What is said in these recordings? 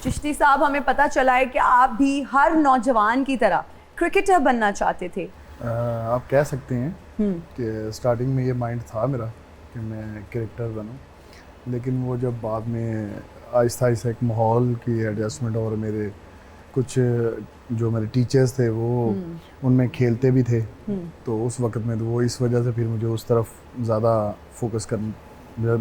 चिश्ती साहब, हमें पता चला है कि आप भी हर नौजवान की तरह क्रिकेटर बनना चाहते थे। आप कह सकते हैं कि स्टार्टिंग में ये माइंड था मेरा कि मैं क्रिकेटर बनूं, लेकिन वो जब बाद में आहिस्ता आहिस्ता एक माहौल की एडजस्टमेंट और मेरे कुछ जो मेरे टीचर्स थे वो उनमें खेलते भी थे, तो उस वक्त में तो वो इस वजह से फिर मुझे उस तरफ ज़्यादा फोकस कर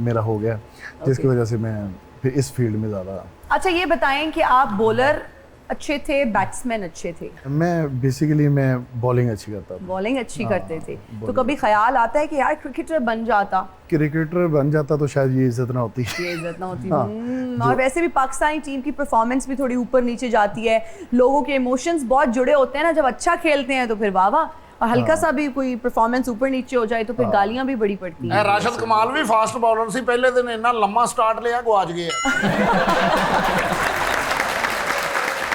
मेरा हो गया, जिसकी वजह से मैं फिर इस फील्ड में ज़्यादा। अच्छा ये बताएं कि आप बॉलर अच्छे थे, बैट्समैन अच्छे थे? मैं बेसिकली मैं बॉलिंग अच्छी करता था। बॉलिंग अच्छी करते थे, तो कभी ख्याल आता है कि यार क्रिकेटर बन जाता? क्रिकेटर बन जाता तो शायद ये इज्जत ना होती। ये इज्जत ना होती। और वैसे भी पाकिस्तानी टीम की परफॉर्मेंस भी थोड़ी ऊपर नीचे जाती है, लोगों के इमोशंस बहुत जुड़े होते हैं ना, जब अच्छा खेलते हैं तो फिर वाह वाह, और हल्का सा भी कोई परफॉर्मेंस ऊपर नीचे हो जाए तो फिर गालियां भी बड़ी पड़ती हैं। राशिद कमाल भी फास्ट बॉलर सी, पहले दिन इतना लंबा स्टार्ट लिया गुआच गया।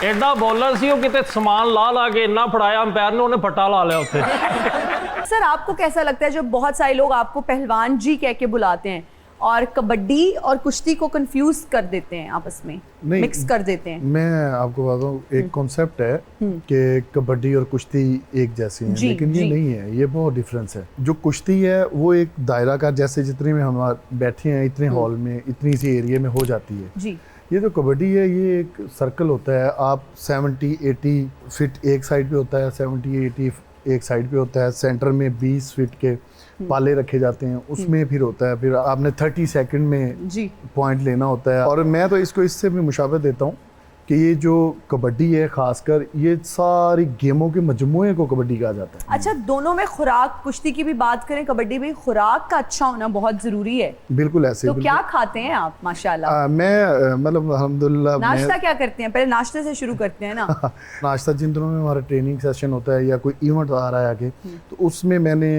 एडा बॉलर सी, किते समान ला ला के इन्ना फड़ाया अंपायर ने, उन्हें फटा ला लिया उत्ते। सर आपको कैसा लगता है, जो बहुत सारे लोग आपको पहलवान जी कह के बुलाते हैं और कबड्डी और कुश्ती को कंफ्यूज कर देते हैं, आपस में मिक्स कर देते हैं? मैं आपको बताऊं, एक कॉन्सेप्ट है कि कबड्डी और कुश्ती एक जैसी हैं, लेकिन ये नहीं है, ये बहुत डिफरेंस है। जो कुश्ती है वो एक दायरा का, जैसे जितने में हम बैठे हैं इतने हॉल में इतनी सी एरिया में हो जाती है जी। ये जो कबड्डी है ये एक सर्कल होता है, आप 70-80 फीट एक साइड पे होता है, 70-80 एक साइड पे होता है, सेंटर में 20 फीट के पाले रखे जाते हैं, उसमें फिर होता है, फिर आपने 30 सेकंड में जी पॉइंट लेना होता है। और मैं तो इसको इससे भी मुशाबह देता हूँ कि ये जो कबड्डी है खासकर, ये सारी गेमों के मजमूए को कबड्डी कहा जाता है। अच्छा, दोनों में खुराक, कुश्ती की भी बात करें, कबड्डी में खुराक का अच्छा होना बहुत जरूरी है। बिल्कुल ऐसे। तो क्या खाते हैं आप माशाल्लाह? मैं मतलब अल्हम्दुलिल्लाह। नाश्ता क्या करते हैं? पहले नाश्ते से शुरू करते हैं ना। नाश्ता जिन दिनों में हमारा ट्रेनिंग सेशन होता है या कोई इवेंट आ रहा है आगे, तो उसमें मैंने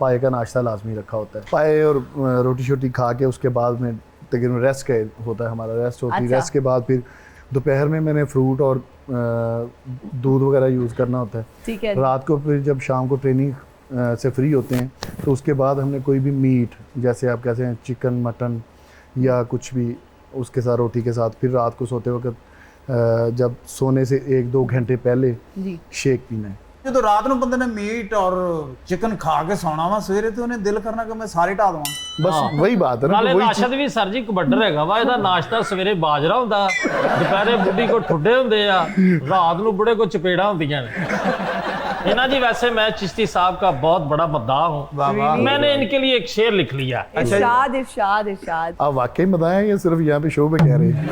पाए का नाश्ता लाजमी रखा होता है। पाए और रोटी शोटी खा के उसके बाद में तकरीबन रेस्ट का होता है, हमारा रेस्ट होती है। रेस्ट के बाद फिर दोपहर में मैंने फ्रूट और दूध वगैरह यूज़ करना होता है। ठीक है। रात को फिर जब शाम को ट्रेनिंग से फ्री होते हैं तो उसके बाद हमने कोई भी मीट, जैसे आप कहते हैं चिकन मटन या कुछ भी, उसके साथ रोटी के साथ, फिर रात को सोते वक्त जब सोने से 1-2 घंटे पहले शेक पीना है। जो रात ਨੂੰ ਬੰਦੇ ਨੇ ਮੀਟ ਔਰ ਚਿਕਨ ਖਾ ਕੇ ਸੌਣਾ ਵਾ, ਸਵੇਰੇ ਤੇ ਉਹਨੇ ਦਿਲ ਕਰਨਾ ਕਿ ਮੈਂ ਸਾਰੇ ਢਾ ਦਵਾਂ। बस वही बात है ना। ਨਾਲੇ ਰਾਸ਼ਦ ਵੀ ਸਰ ਜੀ ਕਬੱਡਰ ਹੈਗਾ ਵਾ, ਇਹਦਾ ਨਾਸ਼ਤਾ ਸਵੇਰੇ ਬਾਜਰਾ ਹੁੰਦਾ, ਦੁਪਹਿਰੇ ਬੁੱਢੀ ਕੋ ਠੁੱਡੇ ਹੁੰਦੇ ਆ, ਰਾਤ ਨੂੰ ਬੁੜੇ ਕੋ ਚਪੇੜਾ ਹੁੰਦੀਆਂ ਨੇ। इना जी, वैसे मैं चिश्ती साहब का बहुत बड़ा मद्दाह हूँ, मैंने इनके लिए एक शेर लिख लिया। इरशाद इरशाद इरशाद। आप वाकई मदाह हैं या सिर्फ यहाँ पे शो पे कह रहे हैं?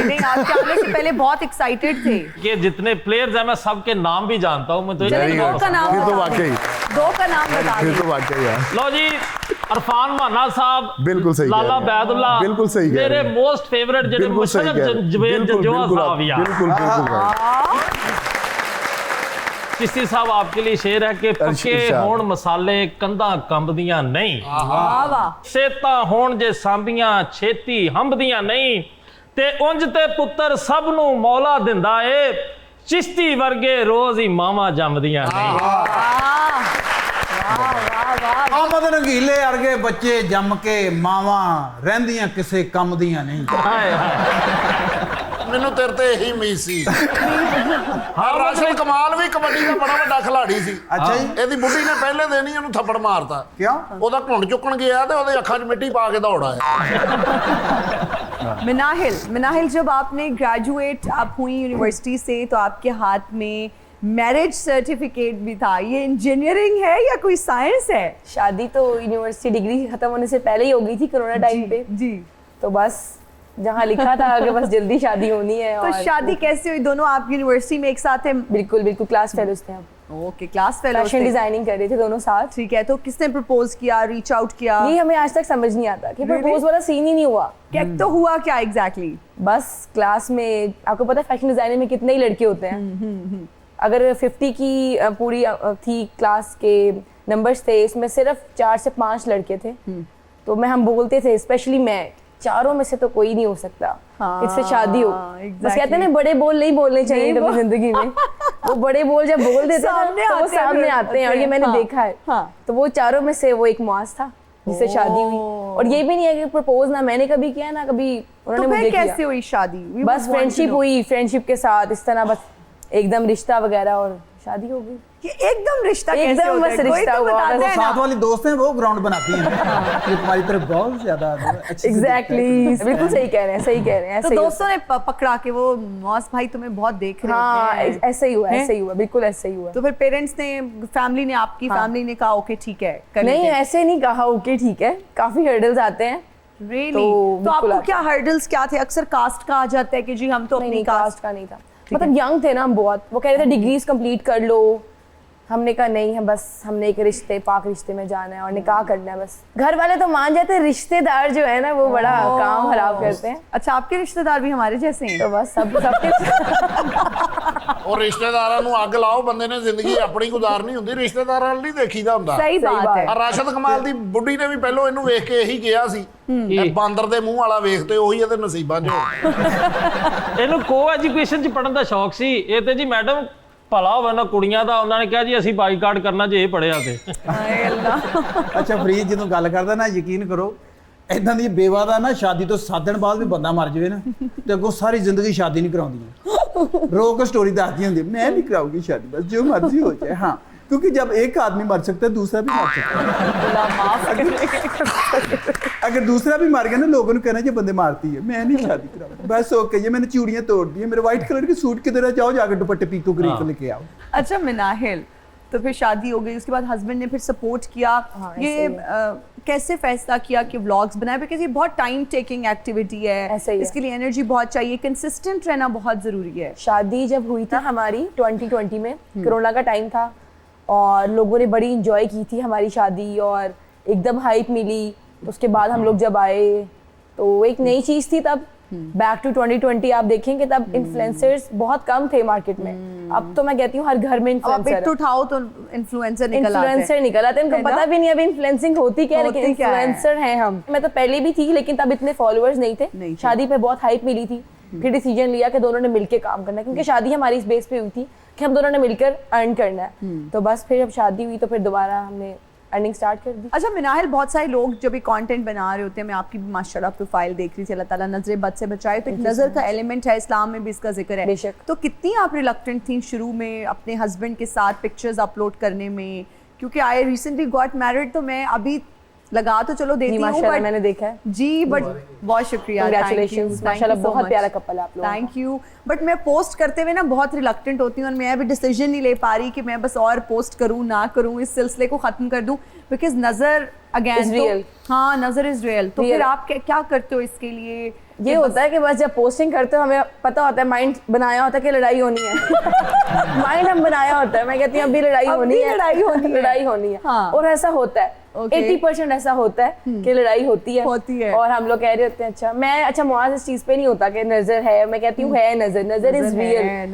नहीं, आपके आने से पहले बहुत एक्साइटेड थे कि जितने प्लेयर्स हैं मैं सबके नाम भी जानता हूँ। मैं तो दो का नाम फिर तो वाकई, दो का नाम बता फिर तो वाकई यार। लो जी, अरफान माना साहब, बिल्कुल सही, लाला बैदुल्ला, बिल्कुल सही, मेरे मोस्ट फेवरेट जिन्हें मुशर्रफ जवेद जजवा साहब या बिल्कुल। चिश्ती साहब आपके लिए शेर है कि पक्के होण मसाले कंधा कंबदियां नहीं, सेता होण जे सांबियां छेती हंबदियां नहीं, ते उंज ते पुत्तर सब नू मौला दिंदा ए, चिश्ती वर्गे रोज ही मावा जमदियां नहीं। ਆਮਦ ਨਗੀਲੇ ਵਰਗੇ ਬੱਚੇ ਜੰਮ ਕੇ ਮਾਵਾਂ ਰਹਿੰਦੀਆਂ ਕਿਸੇ ਕੰਮ ਦੀਆਂ ਨਹੀਂ। ਮੈਨੂੰ ਤੇਰੇ ਤੇ ਇਹੀ ਉਮੀਦ ਸੀ। ਹਾਂ, ਰਾਸ਼ਿਦ ਕਮਾਲ ਵੀ ਕਬੱਡੀ ਦਾ ਬੜਾ ਵੱਡਾ ਖਿਡਾਰੀ ਸੀ। ਅੱਛਾ ਜੀ। ਇਹਦੀ ਬੁੱਢੀ ਨੇ ਪਹਿਲੇ ਦਿਨ ਹੀ ਉਹਨੂੰ ਥੱਪੜ ਮਾਰਤਾ। ਕਿਉਂ? ਉਹਦਾ ਘੁੰਡ ਚੁੱਕਣ ਗਿਆ ਤੇ ਉਹਦੇ ਅੱਖਾਂ 'ਚ ਮਿੱਟੀ ਪਾ ਕੇ ਦੌੜ आया। मिनाहिल, जब आपने ग्रेजुएट आप हुई यूनिवर्सिटी से तो आपके हाथ में मैरिज सर्टिफिकेट भी था, ये इंजीनियरिंग है या कोई साइंस है? शादी तो यूनिवर्सिटी डिग्री खत्म होने से पहले ही हो गई थी, कोरोना टाइम पे जी। तो बस जहाँ लिखा था कि बस जल्दी शादी होनी है। तो शादी कैसे हुई? दोनों आप यूनिवर्सिटी में एक साथ हैं? बिल्कुल बिल्कुल, क्लास फेलोज थे हम। Okay, class fellows, fashion designing कर रहे थे दोनों साथ। ठीक है, तो किसने प्रपोज किया, रीच आउट किया? ये हमें आज तक समझ नहीं आता कि प्रपोज वाला सीन ही नहीं हुआ। क्या तो हुआ क्या एग्जैक्टली? बस क्लास में आपको पता है फैशन डिजाइनिंग में कितने ही लड़के होते हैं। अगर 50 की पूरी थी क्लास के नंबर्स थे, इसमें सिर्फ 4 से 5 लड़के थे। तो हम बोलते थे, स्पेशली मैं, चारों में से तो कोई नहीं हो सकता, इससे शादी हो। बस कहते हैं ना, बड़े बोल नहीं बोलने चाहिए कभी जिंदगी में। वो बड़े बोल जब बोल देते हैं तो वो सामने आते हैं, और ये मैंने देखा है। तो वो चारों में से वो एक मुआज था जिससे शादी हुई। और ये भी नहीं है कि प्रपोज ना मैंने कभी किया ना कभी उन्होंने तो मुझे फिर किया। कैसे हुई शादी? We बस would want to friendship know. हुई, फ्रेंडशिप के साथ इस तरह बस एकदम रिश्ता वगैरह और शादी हो गई। ये एकदम रिश्ता कैसे एकदम होता है? बस कोई रिश्ता तो हुआ, बताता बस है ना। साथ वाली दोस्त हैं वो ग्राउंड बनाती हैं ये तुम्हारी तरफ बहुत ज्यादा अच्छी से एग्जैक्टली बिल्कुल सही कह रहे हैं, सही कह रहे हैं। तो ऐसे ही दोस्तों ने पकड़ा के वो मौस भाई तुम्हें बहुत देख रहे हाँ होते हैं। ऐसे ही हुआ, हैं? ऐसे ही हुआ, बिल्कुल ऐसे ही हुआ। तो फिर पेरेंट्स ने, फैमिली ने, आपकी फैमिली ने कहा ओके ठीक है कर नहीं लेते हैं। ऐसे नहीं कहा ओके ठीक है, काफी हर्डल्स आते हैं। Really? तो तो आपको बिल्कुल क्या हर्डल्स क्या थे? अक्सर कास्ट का आ जाता है कि जी हम तो नहीं अपनी नहीं कास्ट। कास्ट का नहीं था, मतलब यंग थे ना हम बहुत। वो कह रहे थे डिग्रीज कंप्लीट कर लो, हमने कहा नहीं है बस हमने एक रिश्ते पाक रिश्ते में जाना है और निकाह करना है बस। घर वाले तो मान जाते हैं, रिश्तेदार जो है ना वो बड़ा काम खराब करते हैं। अच्छा आपके रिश्तेदार भी हमारे जैसे हैं? तो बस सबके ਉਹ ਰਿਸ਼ਤੇਦਾਰਾਂ ਨੂੰ ਅੱਗ ਲਾਓ, ਬੰਦੇ ਨੇ ਜ਼ਿੰਦਗੀ ਆਪਣੀ ਗੁਜ਼ਾਰਨੀ ਹੁੰਦੀ, ਰਿਸ਼ਤੇਦਾਰਾਂ ਨਾਲ ਨਹੀਂ ਦੇਖੀਦਾ ਹੁੰਦਾ। सही बात है। ਆ ਰਾਸ਼ਦ ਕਮਾਲ ਦੀ ਬੁੱਢੀ ਨੇ ਵੀ ਪਹਿਲਾਂ ਇਹਨੂੰ ਵੇਖ ਕੇ ਇਹੀ ਕਿਹਾ ਸੀ, ਇਹ ਬਾਂਦਰ ਦੇ ਮੂੰਹ ਵਾਲਾ ਵੇਖਦੇ ਉਹੀ ਇਹਦੇ ਨਸੀਬਾਂ 'ਚ ਹੋ। ਇਹਨੂੰ ਕੋ ਐਜੂਕੇਸ਼ਨ ਚ ਪੜਨ ਦਾ ਸ਼ੌਕ ਸੀ। ਇਹ ਤੇ ਜੀ ਮੈਡਮ ਭਲਾ ਹੋਵੇ ਨਾ ਕੁੜੀਆਂ ਦਾ, ਉਹਨਾਂ ਨੇ ਕਿਹਾ ਜੀ ਅਸੀਂ ਬਾਈਕਾਟ ਕਰਨਾ ਜੇ ਇਹ ਪੜਿਆ ਤੇ। हाय अल्लाह। ਅੱਛਾ ਫਰੀਦ ਜਦੋਂ ਗੱਲ ਕਰਦਾ ਨਾ ਯਕੀਨ ਕਰੋ ਇਦਾਂ ਦੀ ਬੇਵਾ ਦਾ ਨਾ ਸ਼ਾਦੀ ਤੋਂ 7 ਦਿਨ ਬਾਅਦ ਵੀ ਬੰਦਾ ਮਰ ਜਾਵੇ ਨਾ ਤੇ ਅੱਗੋਂ ਸਾਰੀ ਜ਼ਿੰਦਗੀ ਸ਼ਾਦੀ ਨਹੀਂ ਕਰਾਉਂਦੀਆਂ। ਰੋ ਕੇ ਸਟੋਰੀ ਦੱਸਦੀ ਹੁੰਦੀ मैं नहीं कराऊंगी शादी बस जो मर्जी हो जाए। हाँ क्योंकि जब एक आदमी मर सकता है दूसरा भी मर सकता है। अल्लाह माफ करे। अगर दूसरा भी मर गया ना लोगों ने कहना ये बंदे मारती है, मैं नहीं शादी कराऊंगा बस ओके ये मैंने चूड़ियां तोड़ दी है, मेरे व्हाइट कलर के सूट की तरह जाओ जाकर दुपट्टे पीको खरीद लेके आओ। अच्छा मिनाहिल, तो फिर शादी हो गई, उसके बाद हस्बैंड ने फिर सपोर्ट किया। हाँ, ये ऐसे कैसे फैसला किया कि व्लॉग्स बनाए? बिकॉज ये बहुत टाइम टेकिंग एक्टिविटी है, ऐसे ही है। इसके लिए एनर्जी बहुत चाहिए, कंसिस्टेंट रहना बहुत ज़रूरी है। शादी जब हुई थी हमारी 2020 में, कोरोना का टाइम था और लोगों ने बड़ी इंजॉय की थी हमारी शादी और एकदम हाइप मिली। उसके बाद हम लोग जब आए तो एक नई चीज़ थी तब। बैक टू 2020 आप देखेंगे तब इन्फ्लुएंसर्स बहुत कम थे मार्केट में। अब तो मैं कहती हूँ हर घर में अब आप एक इन्फ्लुएंसर उठाओ तो इन्फ्लुएंसर निकल आते हैं। इन्फ्लुएंसर निकल आते हैं, है उनको ना? पता भी नहीं अभी इन्फ्लुएंसिंग होती क्या है, लेकिन होती क्या है? इन्फ्लुएंसर हैं हम। मैं तो पहले भी थी लेकिन तब इतने फॉलोअर्स नहीं नहीं थे। थे। शादी पे बहुत हाइप मिली थी, फिर डिसीजन लिया कि दोनों ने मिलकर काम करना है, क्योंकि शादी हमारी इस बेस पे हुई थी कि हम दोनों ने मिलकर अर्न करना है। तो बस फिर जब शादी हुई तो फिर दोबारा हमने अर्निंग स्टार्ट कर दी। अच्छा मिनाहिल, बहुत सारे लोग जब ये कंटेंट बना रहे होते हैं, मैं आपकी भी माशाल्लाह प्रोफाइल देख रही थी, अल्लाह ताला नजर बद से बचाए, तो एक नज़र का एलिमेंट है, इस्लाम में भी इसका जिक्र है। बेशक। तो कितनी आप रिलक्टेंट थी शुरू में अपने हस्बैंड के साथ पिक्चर्स अपलोड करने में? क्योंकि आई रिसेंटली गॉट मैरिड, तो मैं अभी लगा तो चलो देती हूँ माशाल्लाह but- मैंने देखा है। जी बट बहुत शुक्रिया, Congratulations, माशाल्लाह बहुत प्यारा couple है आप लोगों का। Thank you. बट मैं पोस्ट करते हुए ना बहुत रिलक्टेंट होती हूँ और मैं अभी डिसीजन नहीं ले पा रही कि मैं बस और पोस्ट करूँ ना करूँ, इस सिलसिले को ख़त्म कर दूँ, बिकॉज नज़र Is अगेन real. हाँ नज़र इज़ रियल। तो Real. फिर आप क्या करते हो इसके लिए? ये होता है कि बस जब पोस्टिंग करते हो हमें पता होता है, माइंड बनाया होता है कि लड़ाई होनी है। माइंड हम बनाया होता है, मैं कहती हूँ अभी लड़ाई अब होनी भी है, लड़ाई होनी है। लड़ाई होनी है। हाँ। और ऐसा होता है, Okay. 80% ऐसा होता है कि लड़ाई होती है। होती है। और हम लोग कह रहे होते हैं अच्छा मुआज इस चीज पे नहीं होता कि नजर है, मैं कहती हूँ है नजर, नजर इज नज़र है, रियल।